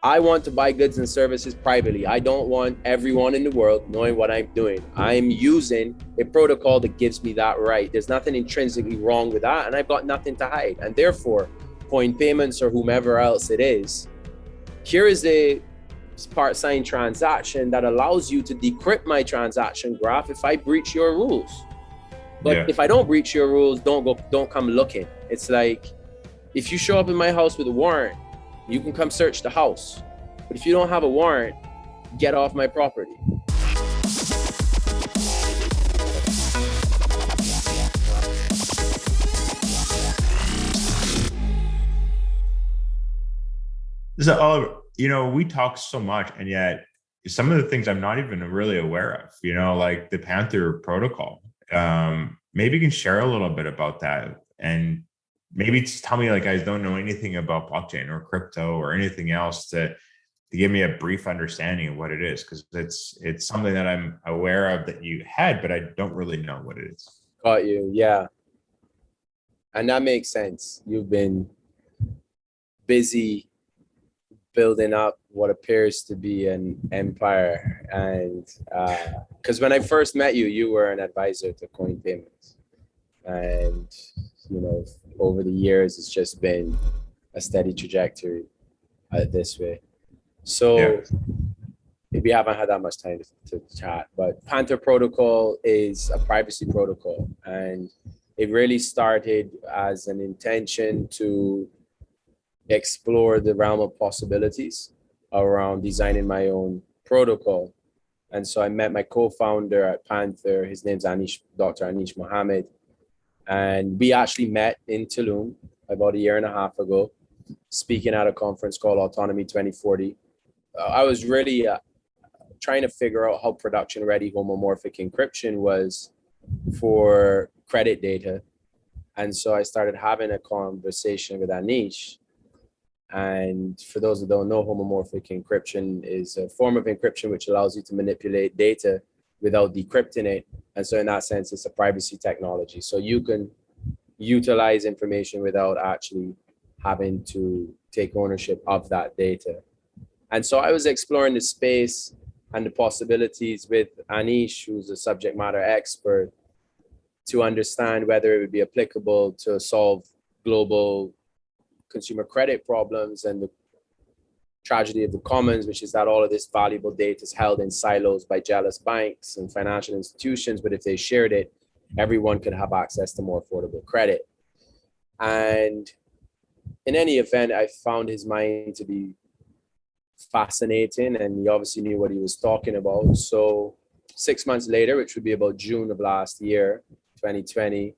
I want to buy goods and services privately. I don't want everyone in the world knowing what I'm doing. I'm using a protocol that gives me that right. There's nothing intrinsically wrong with that, and I've got nothing to hide. And therefore, COINPAYMENTS or whomever else it is, here is a part signed transaction that allows you to decrypt my transaction graph if I breach your rules. But if I don't breach your rules, don't come looking. It's like, if you show up in my house with a warrant, you can come search the house. But if you don't have a warrant, get off my property. So, Oliver, we talk so much, and yet some of the things I'm not even really aware of, like the Panther Protocol. Maybe you can share a little bit about that, and maybe just tell me, like, I don't know anything about blockchain or crypto or anything else to give me a brief understanding of what it is, because it's something that I'm aware of that you had, but I don't really know what it is. Got you, yeah. And that makes sense. You've been busy building up what appears to be an empire. And because when I first met you, you were an advisor to COINPAYMENTS. And, over the years, it's just been a steady trajectory this way. So we haven't had that much time to chat, but Panther Protocol is a privacy protocol. And it really started as an intention to explore the realm of possibilities around designing my own protocol. And so I met my co-founder at Panther. His name's Dr. Anish Mohammed. And we actually met in Tulum about a year and a half ago, speaking at a conference called Autonomy 2040. I was really trying to figure out how production-ready homomorphic encryption was for credit data. And so I started having a conversation with Anish. And for those who don't know, homomorphic encryption is a form of encryption which allows you to manipulate data without decrypting it. And so in that sense, it's a privacy technology. So you can utilize information without actually having to take ownership of that data. And so I was exploring the space and the possibilities with Anish, who's a subject matter expert, to understand whether it would be applicable to solve global consumer credit problems and the tragedy of the commons, which is that all of this valuable data is held in silos by jealous banks and financial institutions. But if they shared it, everyone could have access to more affordable credit. And in any event, I found his mind to be fascinating, and he obviously knew what he was talking about. So 6 months later, which would be about June of last year, 2020,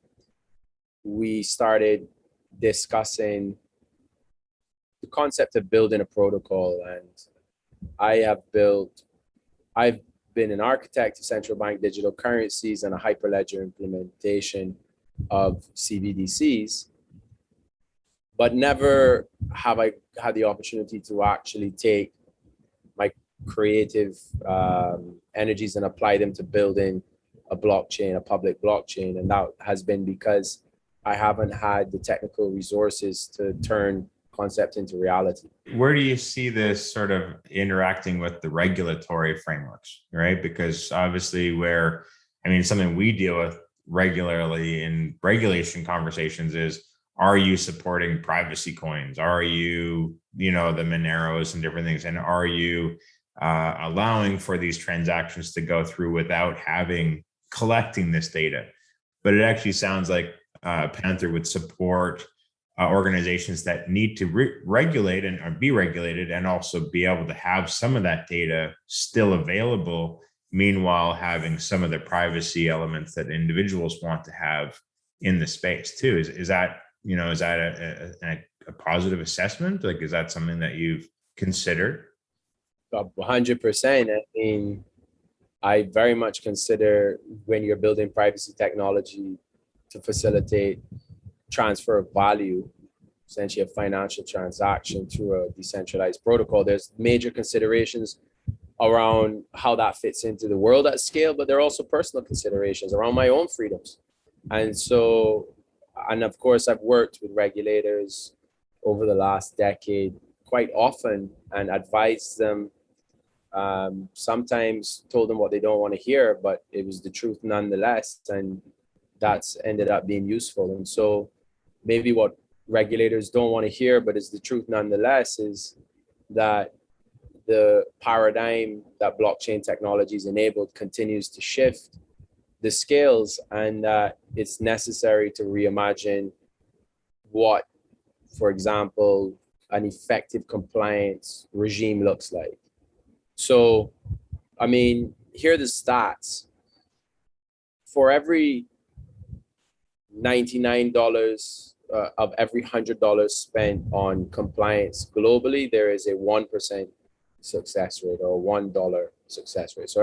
we started discussing the concept of building a protocol. And I've been an architect of central bank digital currencies and a hyperledger implementation of CBDCs, but never have I had the opportunity to actually take my creative energies and apply them to building a blockchain, a public blockchain. And that has been because I haven't had the technical resources to turn concept into reality. Where do you see this sort of interacting with the regulatory frameworks, right? Because obviously something we deal with regularly in regulation conversations is, are you supporting privacy coins? Are you, the Moneros and different things? And are you allowing for these transactions to go through without collecting this data? But it actually sounds like Panther would support organizations that need to regulate and be regulated, and also be able to have some of that data still available, meanwhile having some of the privacy elements that individuals want to have in the space too. Is that a positive assessment? Like, is that something that you've considered? 100%. I mean, I very much consider, when you're building privacy technology to facilitate transfer of value, essentially a financial transaction through a decentralized protocol, there's major considerations around how that fits into the world at scale, but there are also personal considerations around my own freedoms. And of course, I've worked with regulators over the last decade quite often and advised them. Sometimes told them what they don't want to hear, but it was the truth nonetheless. And that's ended up being useful. And so maybe what regulators don't want to hear, but is the truth nonetheless, is that the paradigm that blockchain technologies enabled continues to shift the scales, and that it's necessary to reimagine what, for example, an effective compliance regime looks like. So, I mean, here are the stats. For every $99 of every $100 spent on compliance globally, there is a 1% success rate, or $1 success rate. So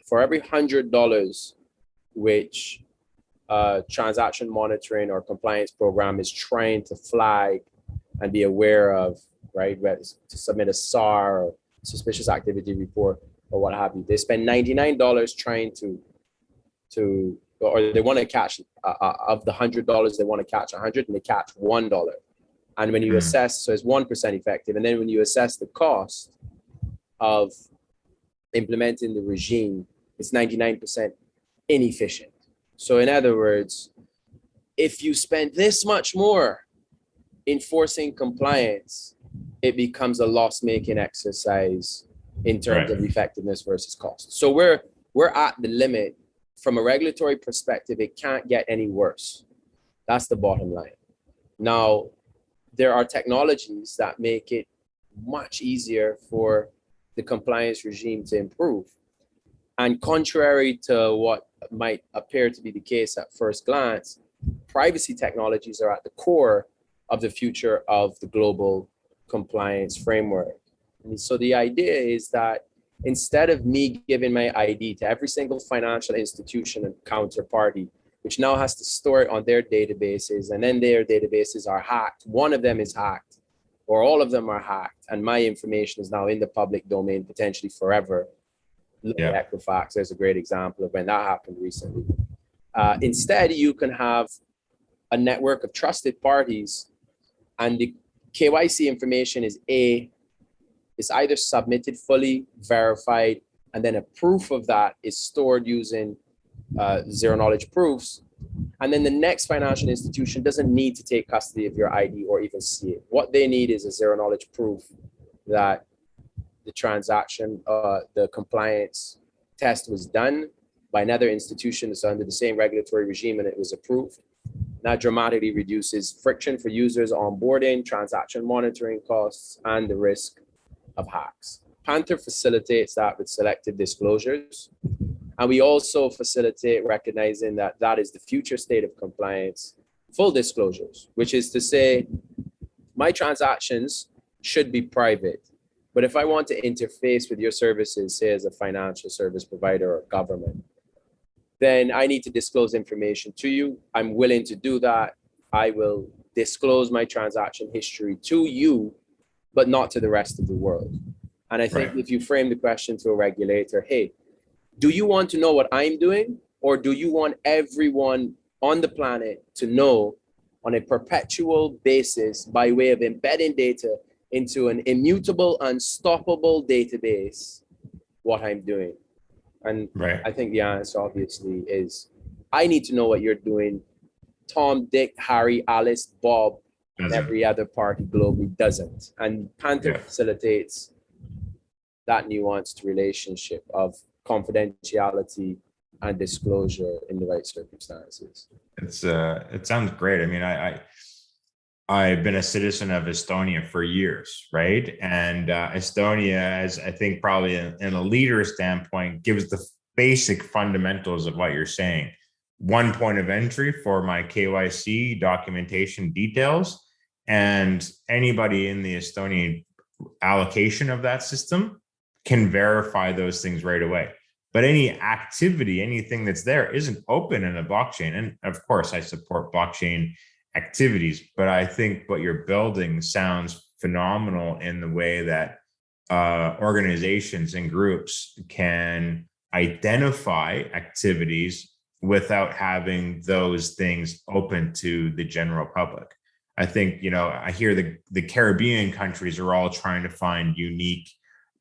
for every $100 which transaction monitoring or compliance program is trying to flag and be aware of, right, to submit a SAR or suspicious activity report or what have you, they spend $99 trying to or they want to catch of the $100, they want to catch 100, and they catch $1. And when you assess, so it's 1% effective, and then when you assess the cost of implementing the regime, it's 99% inefficient. So in other words, if you spend this much more enforcing compliance, it becomes a loss-making exercise in terms of effectiveness versus cost. So we're at the limit. From a regulatory perspective, it can't get any worse. That's the bottom line. Now, there are technologies that make it much easier for the compliance regime to improve. And contrary to what might appear to be the case at first glance, privacy technologies are at the core of the future of the global compliance framework. And so the idea is that instead of me giving my ID to every single financial institution and counterparty, which now has to store it on their databases, and then their databases are hacked, one of them is hacked, or all of them are hacked, and my information is now in the public domain, potentially forever. Look at Equifax, there's a great example of when that happened recently. Instead, you can have a network of trusted parties, and the KYC information is either submitted fully, verified, and then a proof of that is stored using zero-knowledge proofs. And then the next financial institution doesn't need to take custody of your ID or even see it. What they need is a zero-knowledge proof that the transaction, the compliance test was done by another institution that's under the same regulatory regime and it was approved. That dramatically reduces friction for users onboarding, transaction monitoring costs, and the risk of hacks. Panther facilitates that with selective disclosures. And we also facilitate recognizing that that is the future state of compliance, full disclosures, which is to say, my transactions should be private. But if I want to interface with your services, say as a financial service provider or government, then I need to disclose information to you. I'm willing to do that. I will disclose my transaction history to you, but not to the rest of the world. And I think if you frame the question to a regulator, hey, do you want to know what I'm doing? Or do you want everyone on the planet to know on a perpetual basis by way of embedding data into an immutable, unstoppable database what I'm doing? And I think the answer obviously is, I need to know what you're doing. Tom, Dick, Harry, Alice, Bob, and every other party globally doesn't. And Panther facilitates that nuanced relationship of confidentiality and disclosure in the right circumstances. It sounds great. I mean, I've been a citizen of Estonia for years, right? And Estonia, as I think probably in a leader standpoint, gives the basic fundamentals of what you're saying. One point of entry for my KYC documentation details, and anybody in the Estonian allocation of that system can verify those things right away. But any activity, anything that's there isn't open in a blockchain. And of course, I support blockchain activities, but I think what you're building sounds phenomenal in the way that organizations and groups can identify activities without having those things open to the general public. I think, I hear the Caribbean countries are all trying to find unique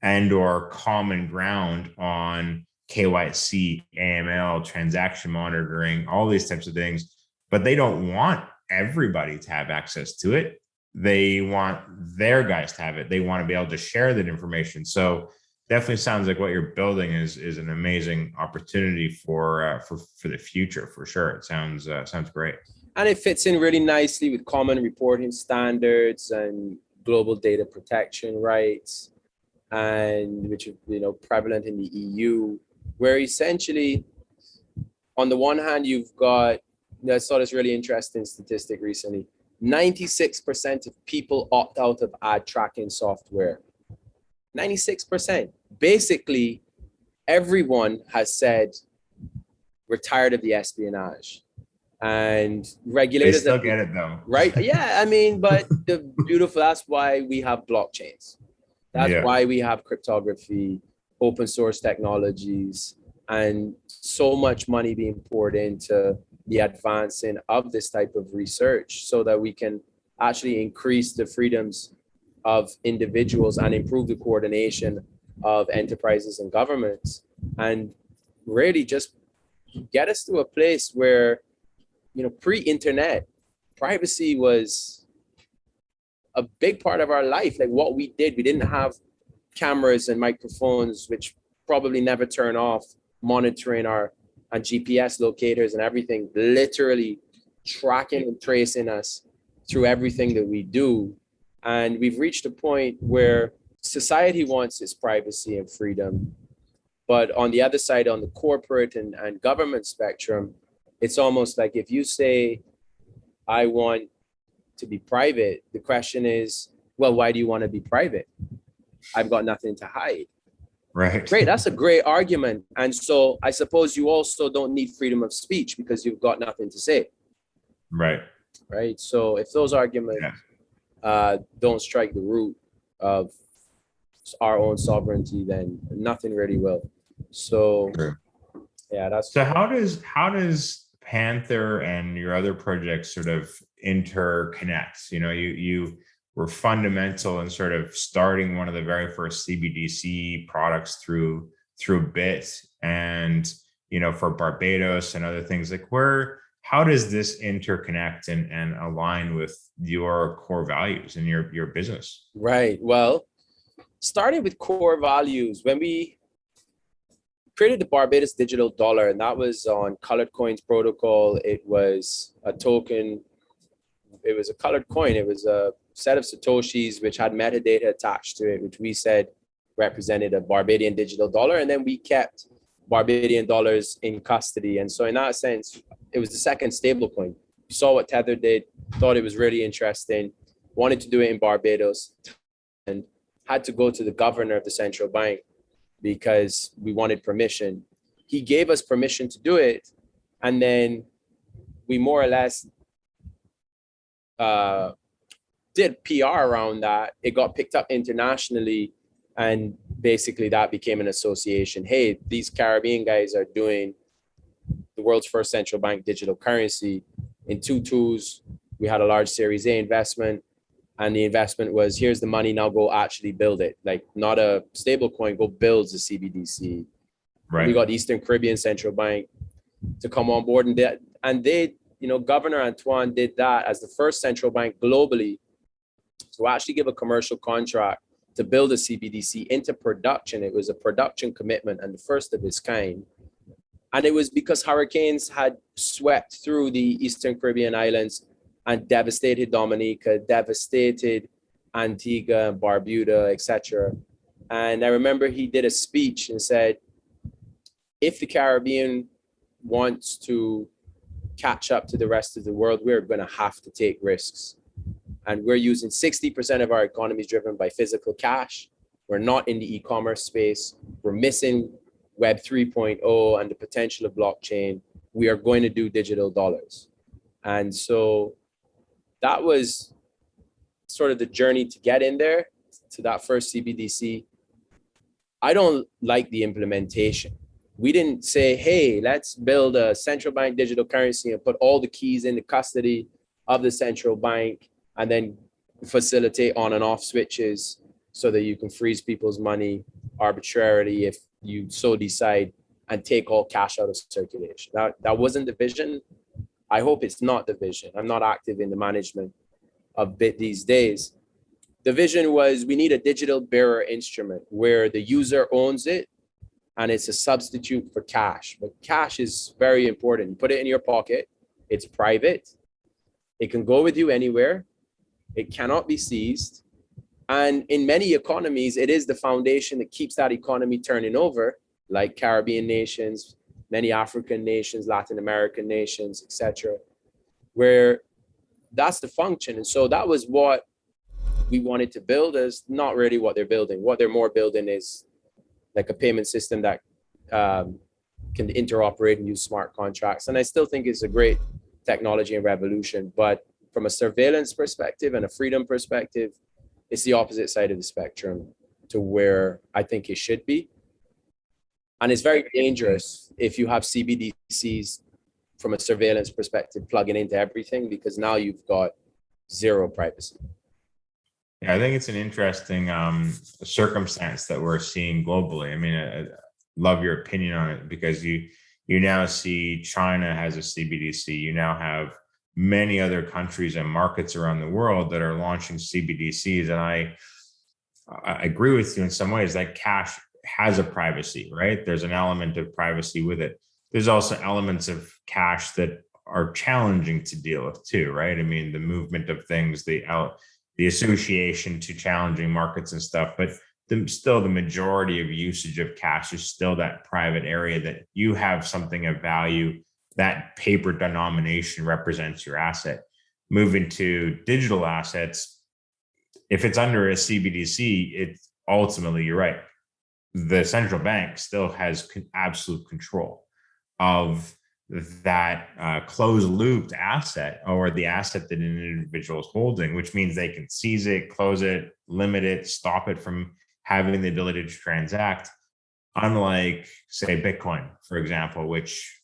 and or common ground on KYC, AML, transaction monitoring, all these types of things, but they don't want everybody to have access to it. They want their guys to have it. They want to be able to share that information. So definitely sounds like what you're building is an amazing opportunity for the future, for sure. It sounds great. And it fits in really nicely with common reporting standards and global data protection rights, and which is prevalent in the EU, where essentially, on the one hand, you've got, I saw this really interesting statistic recently, 96% of people opt out of ad tracking software. 96%. Basically, everyone has said we're tired of the espionage. And regulators they still get it though, right? Yeah, but that's why we have blockchains. That's why we have cryptography, open source technologies, and so much money being poured into the advancing of this type of research, so that we can actually increase the freedoms of individuals and improve the coordination of enterprises and governments, and really just get us to a place where, pre-internet, privacy was a big part of our life. Like what we did, we didn't have cameras and microphones, which probably never turn off, monitoring our and GPS locators and everything, literally tracking and tracing us through everything that we do. And we've reached a point where society wants its privacy and freedom. But on the other side, on the corporate and government spectrum, it's almost like if you say, I want to be private, the question is, well, why do you want to be private? I've got nothing to hide. Right. Great, that's a great argument. And so I suppose you also don't need freedom of speech because you've got nothing to say. Right. Right. So if those arguments don't strike the root of our own sovereignty, then nothing really will. So True. Yeah, that's so how does Panther and your other projects sort of interconnect? You were fundamental in sort of starting one of the very first CBDC products through Bitt, and for Barbados and other things. Like how does this interconnect and align with your core values and your business? Right. Well, starting with core values, when we created the Barbados digital dollar, and that was on Colored Coins Protocol. It was a token. It was a colored coin. It was a set of Satoshis which had metadata attached to it, which we said represented a Barbadian digital dollar. And then we kept Barbadian dollars in custody. And so in that sense, it was the second stable coin. We saw what Tether did, thought it was really interesting, wanted to do it in Barbados, and had to go to the governor of the central bank because we wanted permission. He gave us permission to do it. And then we more or less did PR around that. It got picked up internationally. And basically that became an association. Hey, these Caribbean guys are doing the world's first central bank digital currency. In 2 we had a large Series A investment. And the investment was, here's the money, now go actually build it. Like not a stable coin, go build the CBDC. Right. We got Eastern Caribbean Central Bank to come on board, and they, Governor Antoine did that as the first central bank globally to actually give a commercial contract to build a CBDC into production. It was a production commitment and the first of its kind. And it was because hurricanes had swept through the Eastern Caribbean islands and devastated Dominica, devastated Antigua and Barbuda, etc. And I remember he did a speech and said, if the Caribbean wants to catch up to the rest of the world, we're going to have to take risks. And we're using 60% of our economy is driven by physical cash. We're not in the e-commerce space. We're missing Web 3.0 and the potential of blockchain. We are going to do digital dollars. And so that was sort of the journey to get in there to that first CBDC. I don't like the implementation. We didn't say, hey, let's build a central bank digital currency and put all the keys in the custody of the central bank and then facilitate on and off switches so that you can freeze people's money arbitrarily if you so decide, and take all cash out of circulation. That wasn't the vision. I hope it's not the vision. I'm not active in the management of Bitt these days. The vision was we need a digital bearer instrument where the user owns it and it's a substitute for cash. But cash is very important. You put it in your pocket, it's private, it can go with you anywhere, it cannot be seized. And in many economies, it is the foundation that keeps that economy turning over, like Caribbean nations, many African nations, Latin American nations, etc., where that's the function. And so that was what we wanted to build, is not really what they're building. What they're more building is like a payment system that can interoperate and use smart contracts. And I still think it's a great technology and revolution. But from a surveillance perspective and a freedom perspective, it's the opposite side of the spectrum to where I think it should be. And it's very dangerous if you have CBDCs from a surveillance perspective plugging into everything, because now you've got zero privacy. Yeah, I think it's an interesting circumstance that we're seeing globally. I mean, I love your opinion on it, because you now see China has a CBDC. You now have many other countries and markets around the world that are launching CBDCs. And I agree with you in some ways that cash has a privacy, right? There's an element of privacy with it. There's also elements of cash that are challenging to deal with too, right? I mean, the movement of things, the association to challenging markets and stuff, but still the majority of usage of cash is still that private area that you have something of value, that paper denomination represents your asset. Moving to digital assets, if it's under a CBDC, it's ultimately, you're right, the central bank still has absolute control of that closed looped asset, or the asset that an individual is holding, which means they can seize it, close it, limit it, stop it from having the ability to transact. Unlike, say, Bitcoin, for example, which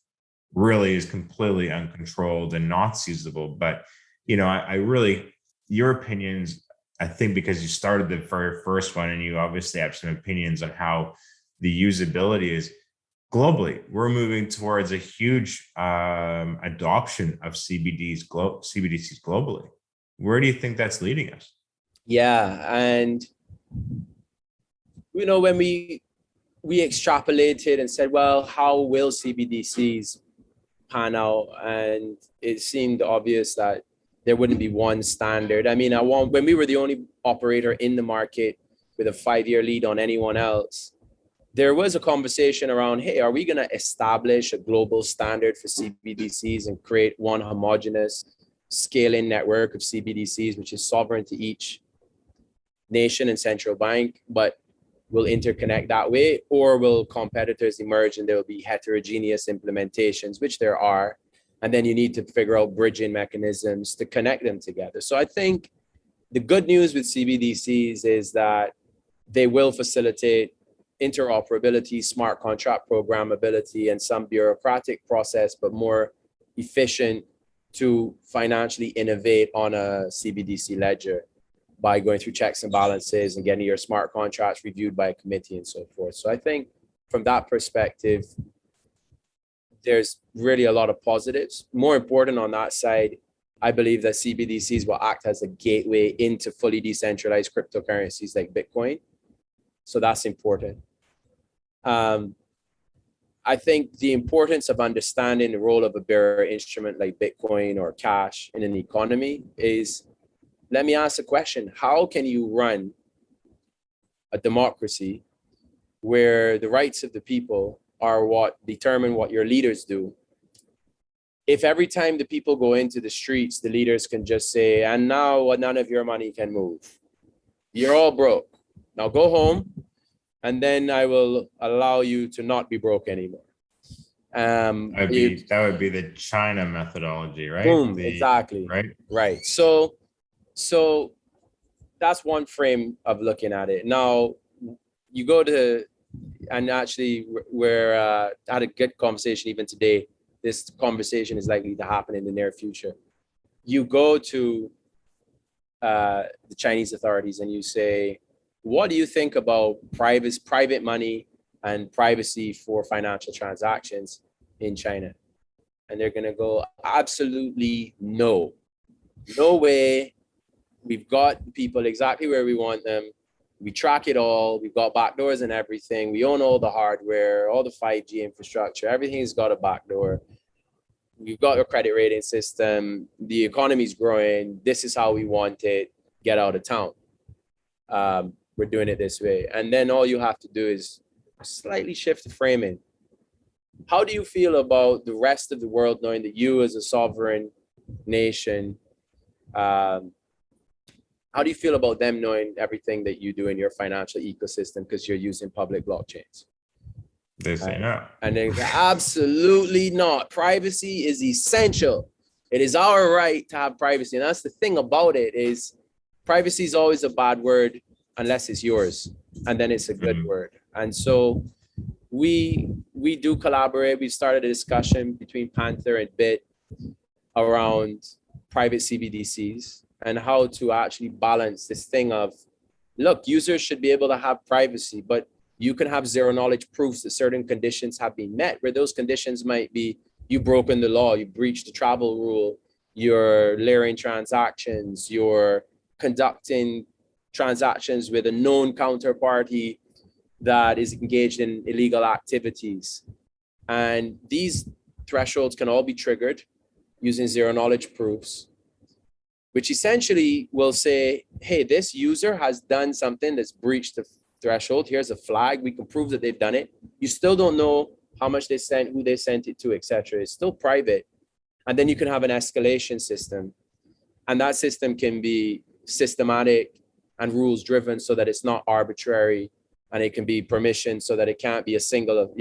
really is completely uncontrolled and not seizable. But, you know, I really, your opinions, I think, because you started the very first one and you obviously have some opinions on how the usability is. Globally, we're moving towards a huge adoption of CBDCs globally. Where do you think that's leading us? Yeah, and you know, when we extrapolated and said, well, how will CBDCs pan out? And it seemed obvious that there wouldn't be one standard. I mean, when we were the only operator in the market with a 5-year lead on anyone else, there was a conversation around, hey, are we going to establish a global standard for CBDCs and create one homogeneous scaling network of CBDCs, which is sovereign to each nation and central bank, but will interconnect that way? Or will competitors emerge and there will be heterogeneous implementations, which there are, and then you need to figure out bridging mechanisms to connect them together. So I think the good news with CBDCs is that they will facilitate interoperability, smart contract programmability, and some bureaucratic process, but more efficient to financially innovate on a CBDC ledger by going through checks and balances and getting your smart contracts reviewed by a committee and so forth. So I think from that perspective, there's really a lot of positives. More important on that side, I believe that CBDCs will act as a gateway into fully decentralized cryptocurrencies like Bitcoin. So that's important. I think the importance of understanding the role of a bearer instrument like Bitcoin or cash in an economy is, let me ask a question. How can you run a democracy where the rights of the people are what determine what your leaders do, if every time the people go into the streets, the leaders can just say, and now none of your money can move. You're all broke. Now go home, and then I will allow you to not be broke anymore. That would be the China methodology, right? Boom, exactly. Right. So that's one frame of looking at it. Now, you go to, and actually I had a good conversation even today. This conversation is likely to happen in the near future. You go to the Chinese authorities and you say, what do you think about private money and privacy for financial transactions in China? And they're going to go, absolutely no. No way. We've got people exactly where we want them. We track it all. We've got backdoors and everything. We own all the hardware, all the 5G infrastructure. Everything's got a backdoor. We've got a credit rating system. The economy's growing. This is how we want it. Get out of town. We're doing it this way. And then all you have to do is slightly shift the framing. How do you feel about the rest of the world knowing that you as a sovereign nation, how do you feel about them knowing everything that you do in your financial ecosystem because you're using public blockchains? They say no. And they say, absolutely not. Privacy is essential. It is our right to have privacy. And that's the thing about it is privacy is always a bad word unless it's yours. And then it's a good word. And so we do collaborate. We started a discussion between Panther and Bitt around private CBDCs and how to actually balance this thing of, look, users should be able to have privacy, but you can have zero knowledge proofs that certain conditions have been met, where those conditions might be you've broken the law, you breached the travel rule, you're layering transactions, you're conducting transactions with a known counterparty that is engaged in illegal activities. And these thresholds can all be triggered using zero knowledge proofs, which essentially will say, hey, this user has done something that's breached the threshold. Here's a flag. We can prove that they've done it. You still don't know how much they sent, who they sent it to, etc. It's still private. And then you can have an escalation system. And that system can be systematic and rules driven so that it's not arbitrary, and it can be permissioned so that it can't be a single,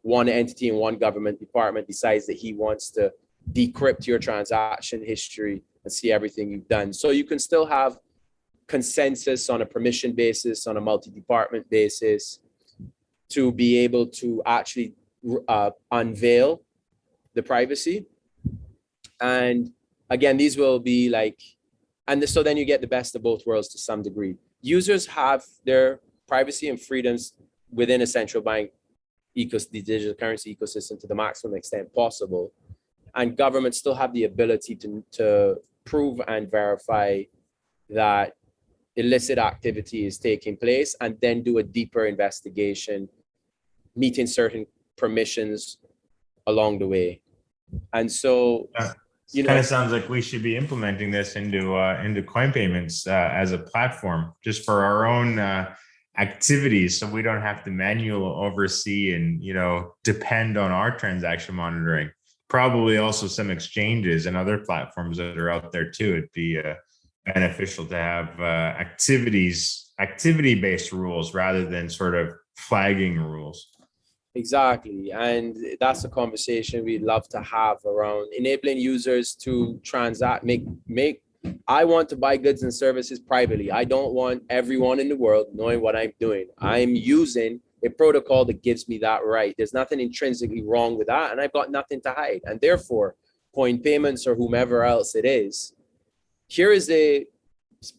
one entity in one government department decides that he wants to decrypt your transaction history and see everything you've done. So you can still have consensus on a permission basis, on a multi-department basis, to be able to actually unveil the privacy. And again, these will be like, so then you get the best of both worlds to some degree. Users have their privacy and freedoms within a central bank the digital currency ecosystem to the maximum extent possible. And governments still have the ability to prove and verify that illicit activity is taking place and then do a deeper investigation, meeting certain permissions along the way. And so, kind of sounds like we should be implementing this into COINPAYMENTS as a platform just for our own activities, so we don't have to manually oversee and depend on our transaction monitoring. Probably also some exchanges and other platforms that are out there too. It'd be beneficial to have activity-based rules rather than sort of flagging rules. Exactly. And that's a conversation we'd love to have around enabling users to transact, I want to buy goods and services privately. I don't want everyone in the world knowing what I'm doing. I'm using a protocol that gives me that right. There's nothing intrinsically wrong with that, and I've got nothing to hide. And therefore, COINPAYMENTS or whomever else it is, here is a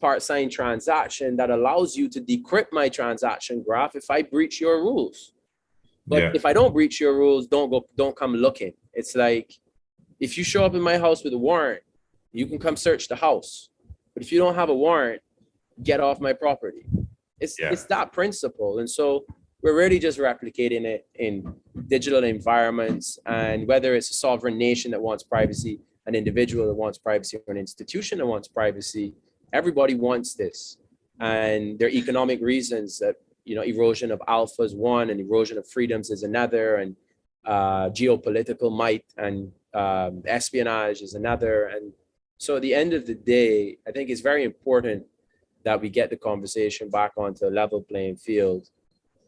part signed transaction that allows you to decrypt my transaction graph if I breach your rules. But if I don't breach your rules, don't come looking. It's like, if you show up in my house with a warrant, you can come search the house. But if you don't have a warrant, get off my property. It's that principle. And so we're really just replicating it in digital environments. And whether it's a sovereign nation that wants privacy, an individual that wants privacy, or an institution that wants privacy, everybody wants this. And there are economic reasons that, erosion of alpha is one, and erosion of freedoms is another, and geopolitical might and espionage is another. And so at the end of the day, I think it's very important that we get the conversation back onto a level playing field.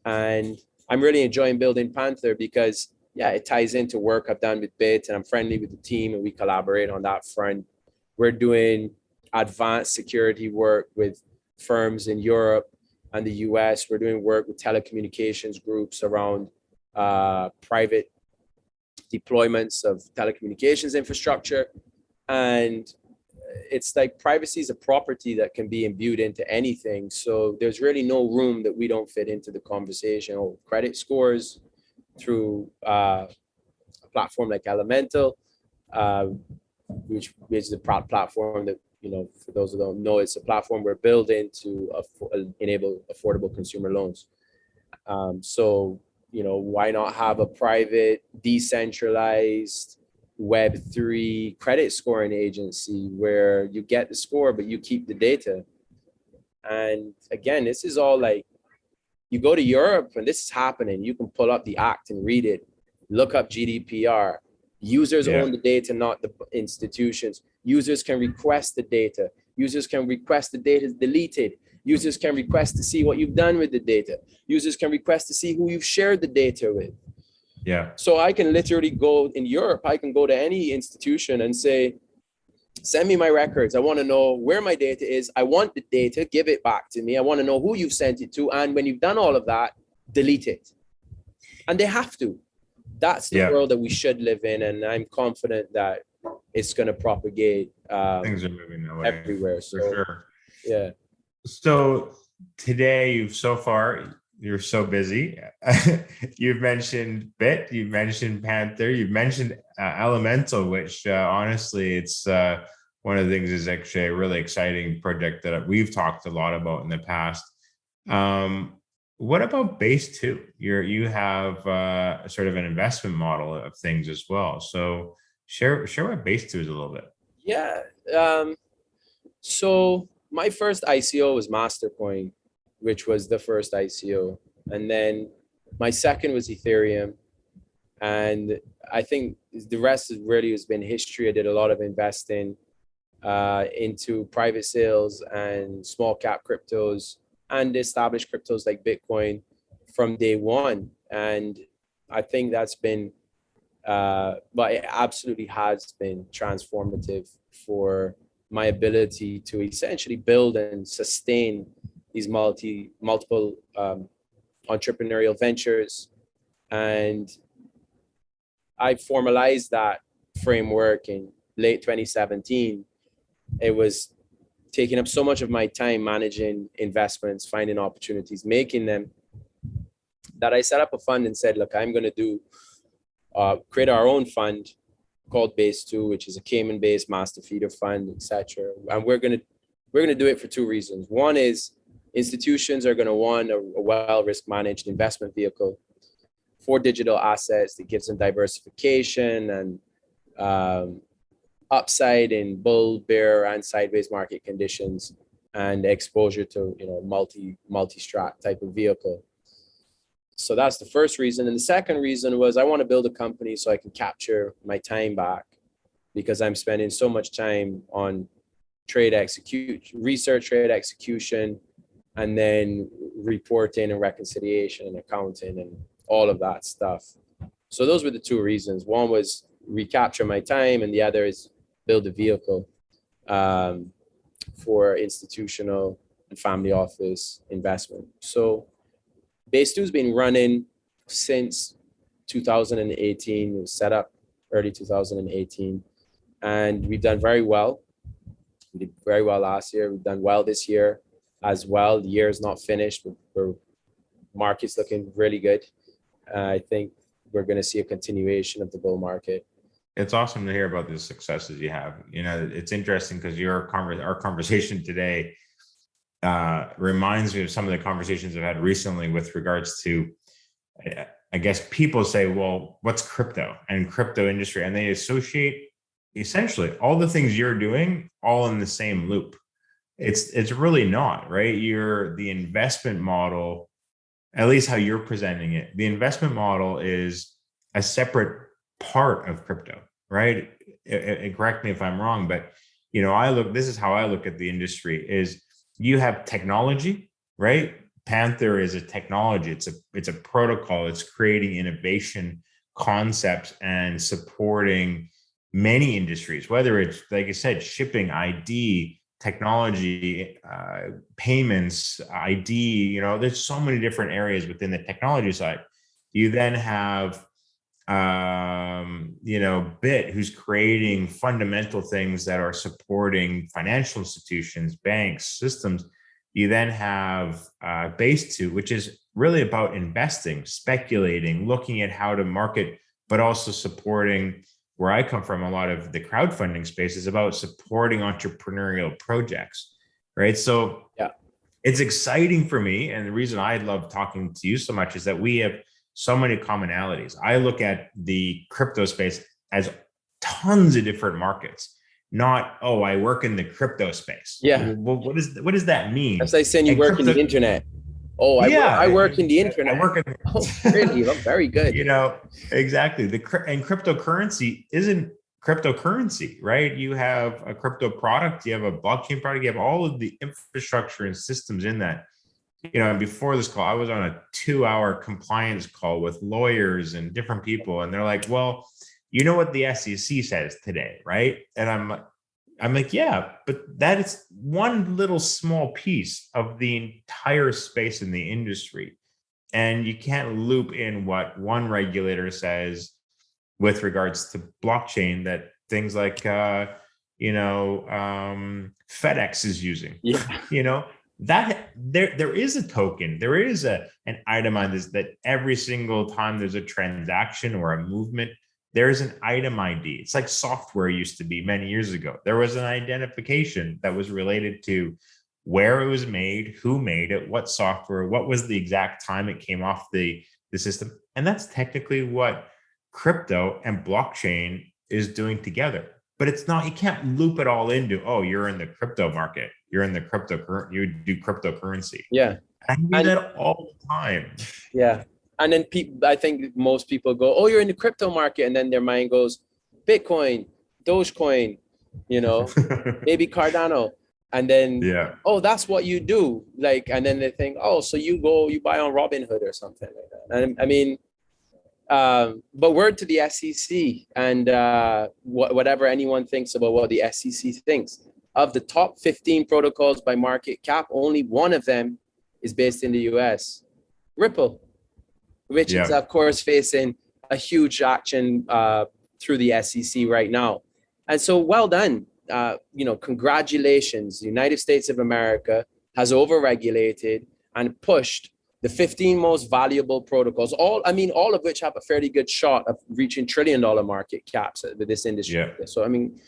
And I'm really enjoying building Panther because, it ties into work I've done with Bitt, and I'm friendly with the team, and we collaborate on that front. We're doing advanced security work with firms in Europe and the US. We're doing work with telecommunications groups around private deployments of telecommunications infrastructure. And it's like privacy is a property that can be imbued into anything. So there's really no room that we don't fit into the conversation. Or credit scores through a platform like Elemental, which is the platform that, you know, for those who don't know, it's a platform we're building to enable affordable consumer loans. So, you know, why not have a private, decentralized Web3 credit scoring agency where you get the score, but you keep the data? And again, this is all like, you go to Europe and this is happening. You can pull up the act and read it, look up GDPR. Users own the data, not the institutions. Users can request the data. Users can request the data deleted. Users can request to see what you've done with the data. Users can request to see who you've shared the data with. Yeah. So I can literally go in Europe, I can go to any institution and say, send me my records. I want to know where my data is. I want the data, give it back to me. I want to know who you've sent it to. And when you've done all of that, delete it. And they have to. That's the world that we should live in. And I'm confident that it's going to propagate. Things are moving that way everywhere. For so, sure. Yeah. So today, you're so busy. You've mentioned Bitt, you've mentioned Panther, you've mentioned Elemental, which honestly, it's one of the things is actually a really exciting project that we've talked a lot about in the past. What about BaseTwo? You have sort of an investment model of things as well. So share what BaseTwo is a little bit. Yeah. So my first ICO was Mastercoin, which was the first ICO. And then my second was Ethereum. And I think the rest really has been history. I did a lot of investing into private sales and small cap cryptos and established cryptos like Bitcoin from day one. And I think that's been, but it absolutely has been transformative for my ability to essentially build and sustain these multiple entrepreneurial ventures. And I formalized that framework in late 2017. It was taking up so much of my time managing investments, finding opportunities, making them, that I set up a fund and said, look, I'm going to create our own fund called BaseTwo, which is a Cayman-based master feeder fund, etc. And we're going to do it for two reasons. One is institutions are going to want a well risk managed investment vehicle for digital assets that gives them diversification and upside in bull, bear, and sideways market conditions, and exposure to, you know, multi-strat type of vehicle. So that's the first reason. And the second reason was I want to build a company so I can capture my time back, because I'm spending so much time on research, trade execution, and then reporting and reconciliation and accounting and all of that stuff. So those were the two reasons. One was recapture my time, and the other is build a vehicle for institutional and family office investment. So BaseTwo has been running since 2018. It was set up early 2018, and we've done very well. We did very well last year. We've done well this year as well. The year is not finished, but the market's looking really good. I think we're going to see a continuation of the bull market. It's awesome to hear about the successes you have. You know, it's interesting because our conversation today reminds me of some of the conversations I've had recently with regards to, I guess people say, well, what's crypto and crypto industry? And they associate essentially all the things you're doing all in the same loop. It's really not, right? The investment model, at least how you're presenting it, the investment model is a separate part of crypto, right? Correct me if I'm wrong, but you know, this is how I look at the industry is you have technology, right? Panther is a technology. It's a protocol. It's creating innovation concepts and supporting many industries, whether it's, like I said, shipping, ID, technology, payments, ID, you know, there's so many different areas within the technology side. You then have Bitt, who's creating fundamental things that are supporting financial institutions, banks, systems. You then have BaseTwo, which is really about investing, speculating, looking at how to market, but also supporting, where I come from, a lot of the crowdfunding space is about supporting entrepreneurial projects, right? So Yeah. it's exciting for me. And the reason I love talking to you so much is that we have so many commonalities. I look at the crypto space as tons of different markets, not, oh, I work in the crypto space. Yeah. Well, what does that mean? That's like saying you And work in the internet. Oh, I work in the internet. I work in, Oh, really? Well, very good. Exactly. And cryptocurrency isn't cryptocurrency, right? You have a crypto product, you have a blockchain product, you have all of the infrastructure and systems in that. And before this call, I was on a 2-hour compliance call with lawyers and different people, and they're like, well, you know what the SEC says today, right? And I'm like, yeah, but that is one little small piece of the entire space in the industry. And you can't loop in what one regulator says with regards to blockchain that things like, FedEx is using. Yeah. That there is a token, there is an item on this, that every single time there's a transaction or a movement, there's an item ID. It's like software used to be many years ago. There was an identification that was related to where it was made, who made it, what software, what was the exact time it came off the system. And that's technically what crypto and blockchain is doing together. But it's not, you can't loop it all into, oh, you're in the crypto market, you're in the you do cryptocurrency. Yeah. I do that all the time. Yeah. And then I think most people go, oh, you're in the crypto market. And then their mind goes, Bitcoin, Dogecoin, maybe Cardano. And then, oh, that's what you do. And then they think, oh, so you buy on Robinhood or something like that. And I mean, but word to the SEC and whatever anyone thinks about what the SEC thinks. Of the top 15 protocols by market cap, only one of them is based in the US, Ripple, which is, of course, facing a huge action through the SEC right now. And so well done. Congratulations. The United States of America has overregulated and pushed the 15 most valuable protocols, all of which have a fairly good shot of reaching $1 trillion market caps with this industry. Yeah. So, I mean,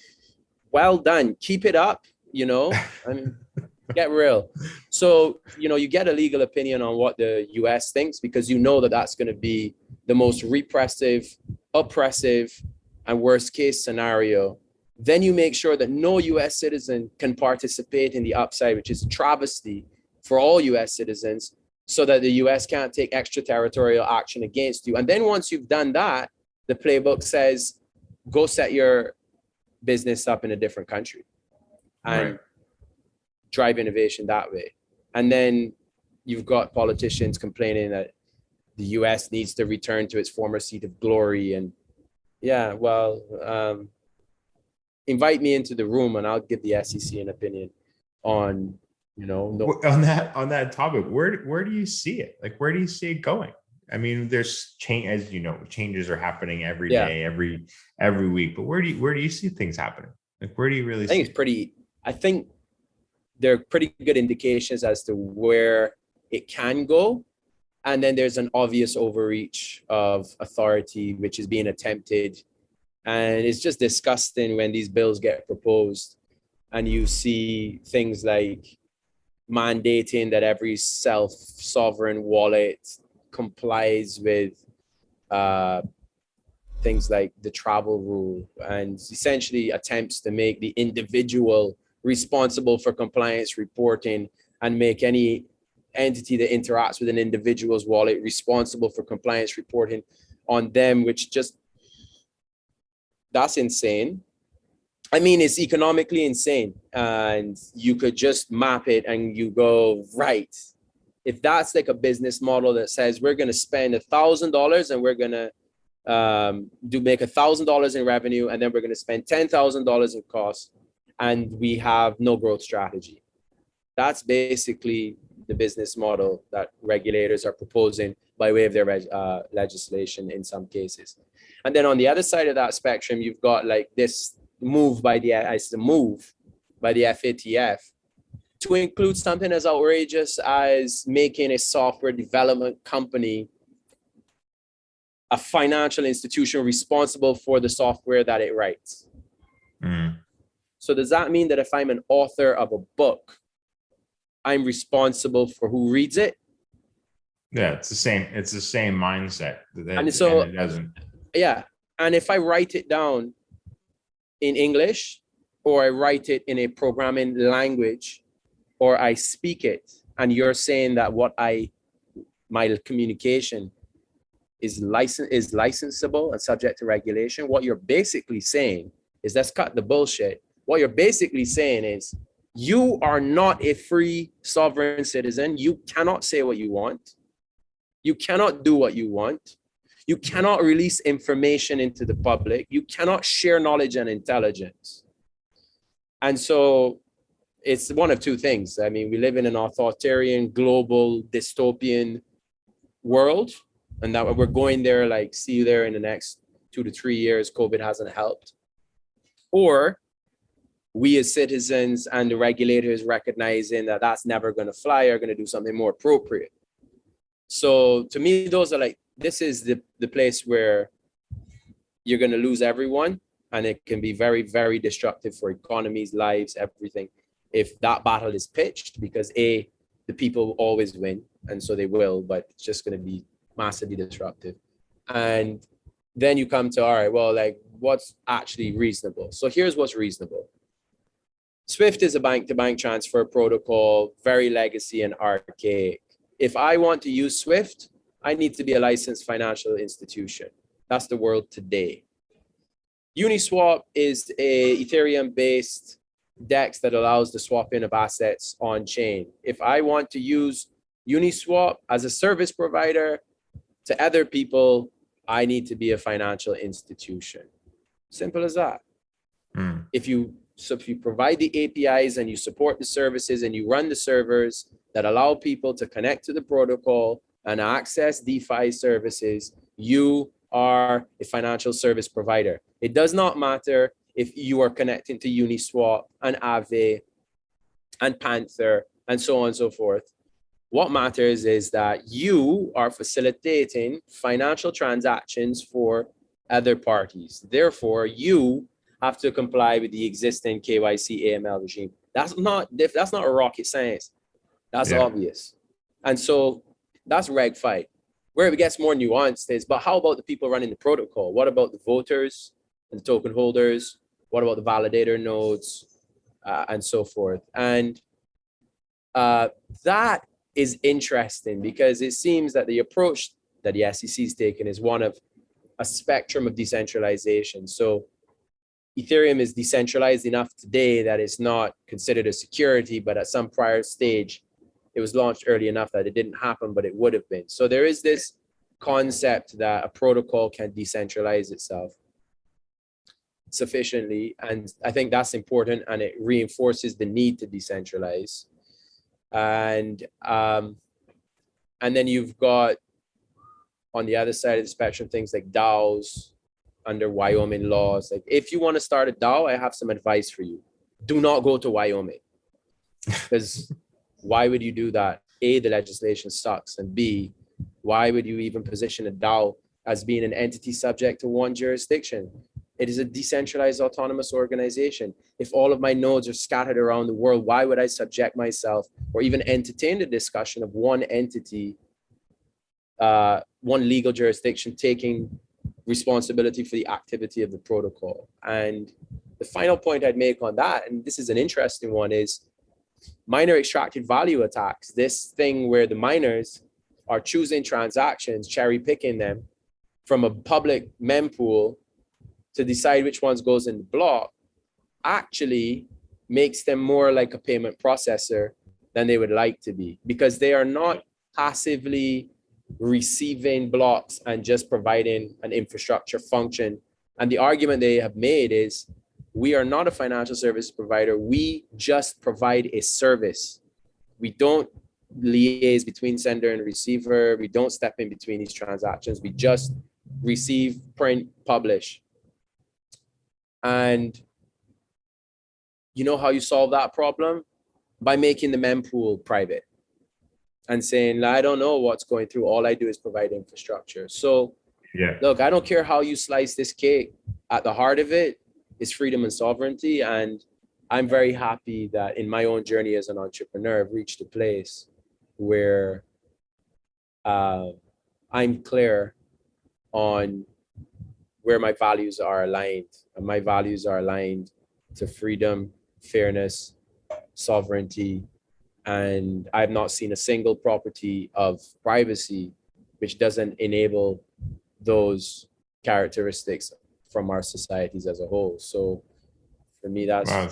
well done. Keep it up, get real. So, you get a legal opinion on what the US thinks, because that's going to be the most repressive, oppressive, and worst case scenario. Then you make sure that no US citizen can participate in the upside, which is a travesty for all US citizens, so that the US can't take extraterritorial action against you. And then once you've done that, the playbook says, go set your business up in a different country and drive innovation that way. And then you've got politicians complaining that the US needs to return to its former seat of glory. And invite me into the room and I'll give the SEC an opinion on, on that topic. Where do you see it? Where do you see it going? I mean, there's change, as you know, changes are happening every day, every week. But where do you see things happening? Where do you really see it? I think there are pretty good indications as to where it can go. And then there's an obvious overreach of authority, which is being attempted. And it's just disgusting when these bills get proposed and you see things like mandating that every self-sovereign wallet complies with things like the travel rule, and essentially attempts to make the individual responsible for compliance reporting and make any entity that interacts with an individual's wallet responsible for compliance reporting on them, which just, that's insane. I mean, it's economically insane, and you could just map it and you go, right, if that's like a business model that says we're going to spend $1,000 and we're going to make $1,000 in revenue, and then we're going to spend $10,000 in costs, and we have no growth strategy. That's basically the business model that regulators are proposing by way of their legislation in some cases. And then on the other side of that spectrum, you've got like this move by the FATF to include something as outrageous as making a software development company a financial institution responsible for the software that it writes. So does that mean that if I'm an author of a book, I'm responsible for who reads it? Yeah, it's the same mindset. And so, it doesn't. Yeah. And if I write it down in English, or I write it in a programming language, or I speak it, and you're saying that my communication is licensable and subject to regulation, what you're basically saying is, let's cut the bullshit. What you're basically saying is, you are not a free sovereign citizen. You cannot say what you want. You cannot do what you want. You cannot release information into the public. You cannot share knowledge and intelligence. And so it's one of two things. I mean, we live in an authoritarian, global, dystopian world, and that we're going there, like, see you there in the next 2 to 3 years. COVID hasn't helped. Or we as citizens and the regulators recognizing that that's never going to fly, are going to do something more appropriate. So to me, those are like, this is the place where you're going to lose everyone, and it can be very, very destructive for economies, lives, everything, if that battle is pitched, because the people always win, and so they will, but it's just going to be massively disruptive. And then you come to, all right, well, like, what's actually reasonable? So here's what's reasonable. SWIFT is a bank-to-bank transfer protocol, very legacy and archaic. If I want to use SWIFT, I need to be a licensed financial institution. That's the world today. Uniswap is a Ethereum-based DEX that allows the swapping of assets on chain. If I want to use Uniswap as a service provider to other people, I need to be a financial institution. Simple as that. If you provide the APIs and you support the services and you run the servers that allow people to connect to the protocol and access DeFi services, you are a financial service provider. It does not matter if you are connecting to Uniswap and Aave and Panther and so on and so forth. What matters is that you are facilitating financial transactions for other parties. Therefore, you have to comply with the existing KYC AML regime. That's not a rocket science. That's obvious. And so that's reg fight. Where it gets more nuanced is, but how about the people running the protocol? What about the voters and the token holders? What about the validator nodes and so forth? And that is interesting, because it seems that the approach that the SEC is taking is one of a spectrum of decentralization. So Ethereum is decentralized enough today that it's not considered a security, but at some prior stage, it was launched early enough that it didn't happen, but it would have been. So there is this concept that a protocol can decentralize itself sufficiently. And I think that's important, and it reinforces the need to decentralize. And then you've got, on the other side of the spectrum, things like DAOs under Wyoming laws. Like, if you want to start a DAO, I have some advice for you. Do not go to Wyoming, because why would you do that? A, the legislation sucks, and B, why would you even position a DAO as being an entity subject to one jurisdiction? It is a decentralized autonomous organization. If all of my nodes are scattered around the world, why would I subject myself or even entertain the discussion of one entity, one legal jurisdiction taking responsibility for the activity of the protocol? And the final point I'd make on that, and this is an interesting one, is miner extracted value attacks. This thing where the miners are choosing transactions, cherry picking them from a public mempool to decide which ones goes in the block, actually makes them more like a payment processor than they would like to be, because they are not passively receiving blocks and just providing an infrastructure function. And the argument they have made is, we are not a financial service provider. We just provide a service. We don't liaise between sender and receiver. We don't step in between these transactions. We just receive, print, publish. And you know how you solve that problem? By making the mempool private and saying, I don't know what's going through. All I do is provide infrastructure. So Yeah. look, I don't care how you slice this cake. At the heart of it is freedom and sovereignty. And I'm very happy that in my own journey as an entrepreneur, I've reached a place where I'm clear on where my values are aligned. And my values are aligned to freedom, fairness, sovereignty. And I've not seen a single property of privacy which doesn't enable those characteristics from our societies as a whole. So for me, that's Wow,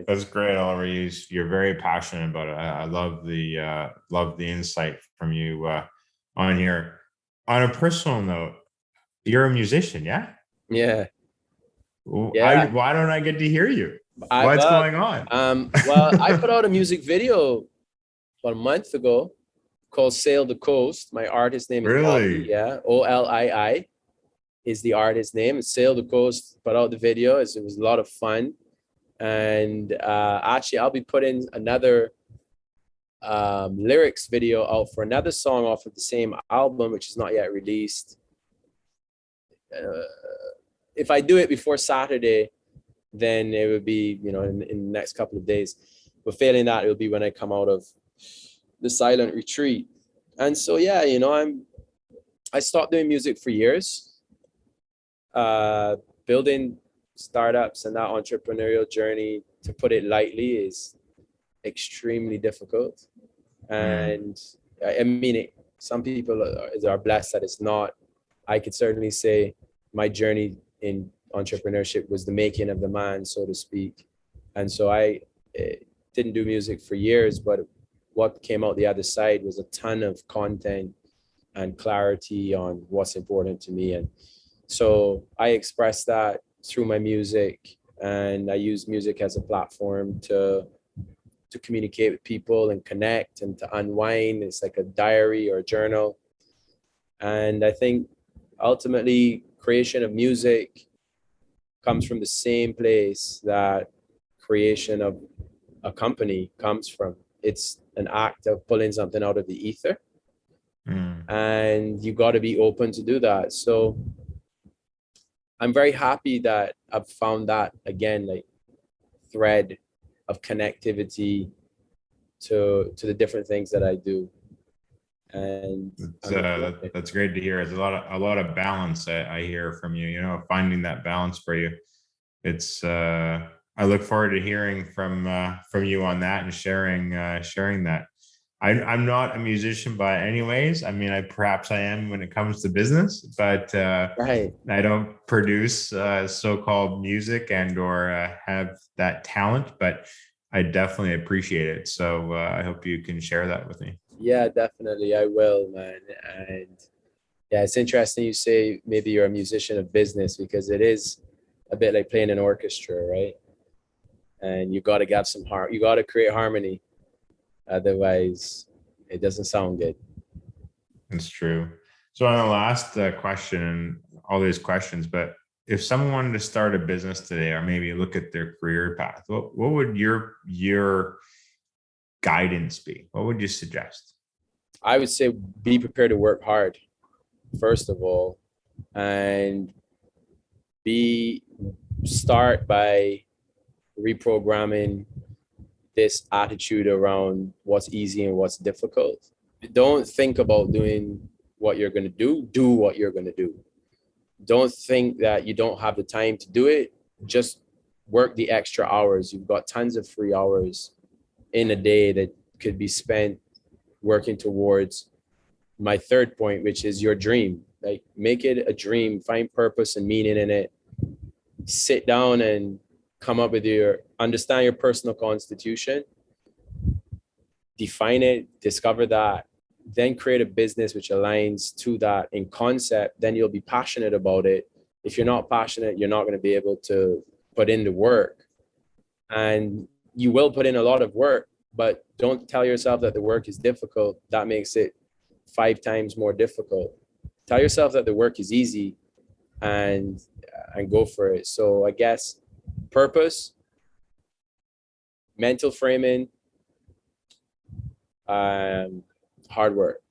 that's great, Oliver. You're very passionate about it. I love the insight from you on here. On a personal note, you're a musician, yeah? Yeah. Why don't I get to hear you? What's going on? Well, I put out a music video about a month ago called Sail the Coast. My artist name is Really? yeah, Olii is the artist name. Sail the Coast, put out the video. It was a lot of fun. And actually, I'll be putting another lyrics video out for another song off of the same album, which is not yet released. If I do it before Saturday, then it would be, you know, in the next couple of days. But failing that, it will be when I come out of the silent retreat. And so, yeah, you know, I stopped doing music for years. Building startups and that entrepreneurial journey, to put it lightly, is extremely difficult. And I mean, some people are blessed that it's not. I could certainly say my journey in entrepreneurship was the making of the man, so to speak. And so I didn't do music for years, but what came out the other side was a ton of content and clarity on what's important to me. And so I express that through my music, and I use music as a platform to communicate with people and connect and to unwind. It's like a diary or a journal. And I think ultimately creation of music comes from the same place that creation of a company comes from. It's an act of pulling something out of the ether. And you got to be open to do that. So I'm very happy that I've found that, again, like thread of connectivity to the different things that I do. And that's great to hear. It's a lot of balance I hear from you, you know, finding that balance for you. It's I look forward to hearing from you on that and sharing that. I'm not a musician by any ways. I mean, perhaps I am when it comes to business, but right. I don't produce so-called music and or have that talent, but I definitely appreciate it. So I hope you can share that with me. Yeah, definitely. I will, man. And yeah, it's interesting you say maybe you're a musician of business, because it is a bit like playing an orchestra, right? And you got to get some you got to create harmony. Otherwise, it doesn't sound good. That's true. So on the last question, all these questions, but if someone wanted to start a business today, or maybe look at their career path, what would your guidance be? What would you suggest? I would say be prepared to work hard, first of all, and start by reprogramming this attitude around what's easy and what's difficult. Don't think about doing what you're going to do what you're going to do. Don't think that you don't have the time to do it. Just work the extra hours. You've got tons of free hours in a day that could be spent working towards my third point, which is your dream. Like, make it a dream, find purpose and meaning in it. Sit down and come up with understand your personal constitution, define it, discover that, then create a business which aligns to that in concept. Then you'll be passionate about it. If you're not passionate, you're not going to be able to put in the work. And you will put in a lot of work, but don't tell yourself that the work is difficult. That makes it 5 times more difficult. tell yourself that the work is easy and go for it. So I guess purpose, mental framing, hard work.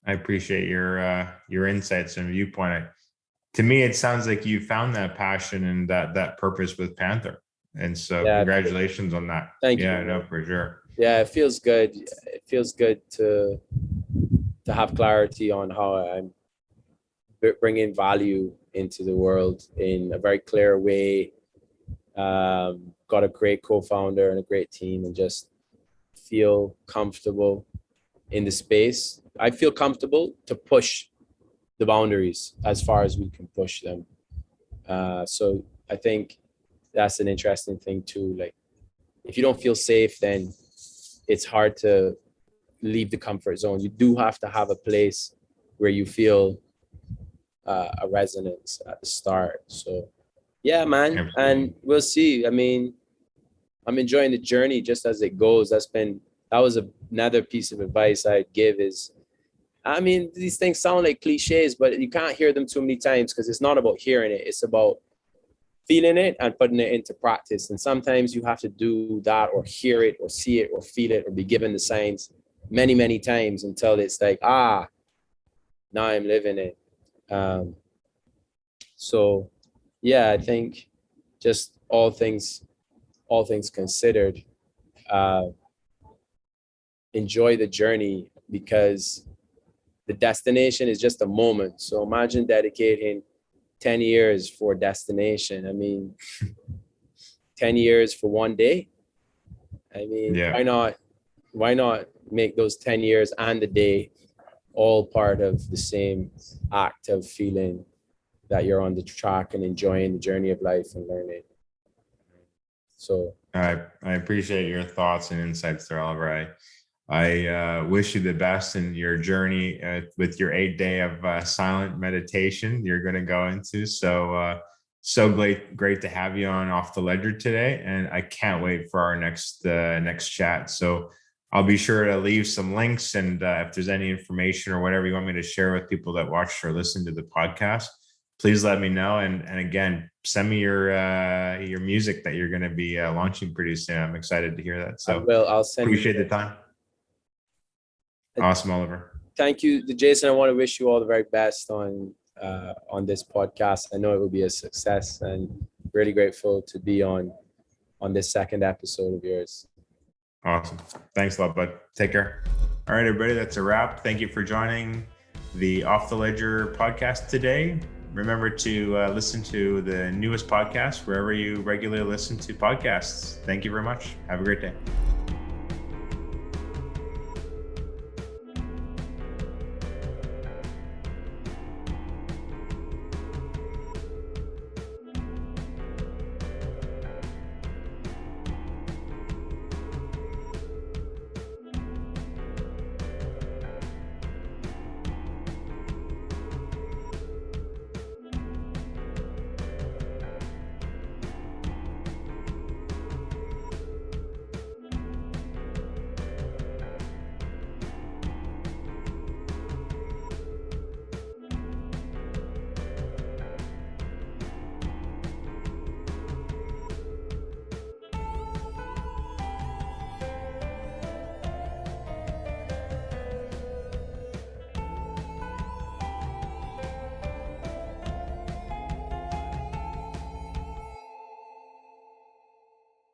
I appreciate your insights and viewpoint. To me, it sounds like you found that passion and that purpose with Panther. And so congratulations on that. Thank you. Yeah, no, for sure. Yeah, it feels good. It feels good to have clarity on how I'm bringing value into the world in a very clear way. Got a great co-founder and a great team, and just feel comfortable in the space. I feel comfortable to push the boundaries as far as we can push them. So I think that's an interesting thing too. Like, if you don't feel safe, then it's hard to leave the comfort zone. You do have to have a place where you feel a resonance at the start. So yeah, man. Absolutely. And we'll see. I mean, I'm enjoying the journey just as it goes. That was another piece of advice I'd give is, I mean, these things sound like cliches, but you can't hear them too many times, because it's not about hearing it. It's about feeling it and putting it into practice. And sometimes you have to do that, or hear it, or see it, or feel it, or be given the signs many, many times until it's like, now I'm living it. So yeah, I think just all things considered, enjoy the journey, because the destination is just a moment. So imagine dedicating 10 years for destination. I mean, 10 years for one day. I mean, why not make those 10 years and the day all part of the same act of feeling that you're on the track and enjoying the journey of life and learning. So I appreciate your thoughts and insights there, Oliver. I wish you the best in your journey with your 8-day of silent meditation you're going to go into. So great to have you on Off the Ledger today, and I can't wait for our next chat. So I'll be sure to leave some links, and if there's any information or whatever you want me to share with people that watch or listen to the podcast, please let me know. And again, send me your music that you're going to be launching pretty soon. I'm excited to hear that. So I'll send. Appreciate the time. Awesome, Oliver. Thank you, Jason. I want to wish you all the very best on this podcast. I know it will be a success, and really grateful to be on this second episode of yours. Awesome. Thanks a lot, bud. Take care. All right, everybody, that's a wrap. Thank you for joining the Off the Ledger podcast today. Remember to listen to the newest podcast wherever you regularly listen to podcasts. Thank you very much. Have a great day.